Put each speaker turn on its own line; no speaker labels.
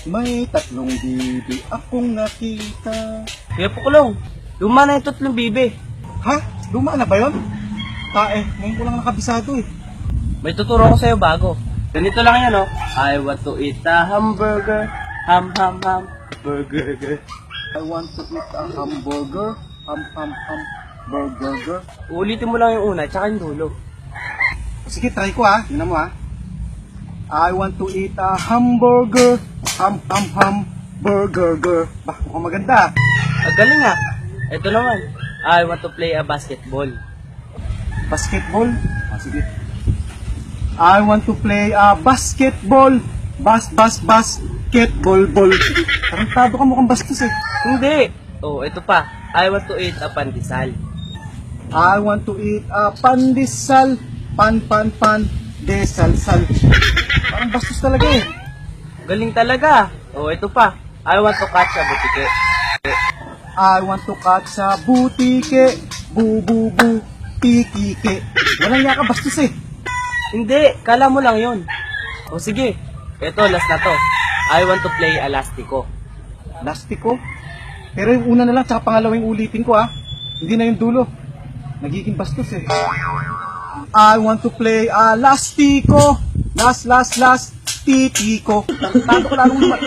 May tatlong bibi akong nakita.
Kuya Pukulong, luma na yung tatlong bibe.
Ha? Luma na ba yun? Ngayon ko lang nakabisado eh.
May tuturo ko sa'yo bago. Ganito lang yan, oh. I want to eat a hamburger. Ham, ham, ham. Burger.
I want to eat a hamburger. Burger.
Ulitin mo lang yung una, tsaka yung dulo.
Sige, try ko ha. Tingnan mo ha. I want to eat a hamburger. Burger. Bah, mukhang maganda.
Ang galing ah. Ito naman. I want to play a basketball.
Basketball? Sige. I want to play a basketball. Basketball. Tarantado ka, mukhang bastos eh.
Hindi. Oh, ito pa. I want to eat a pandesal.
I want to eat a pandesal. Desal. Parang bastos talaga eh.
Galing talaga. Oh, ito pa. I want to catch a butike.
I want to catch a butike. Tikike. Walang yaka, bastos eh.
Hindi. Kala mo lang yon. O sige. Ito, last na to. I want to play elastiko.
Lastiko? Pero yung una na lang, tsaka pangalawang ulitin ko ha. Hindi na yung dulo. Nagiging bastos eh. I want to play a lastiko. Last, titiko. Tado ko lalong naman.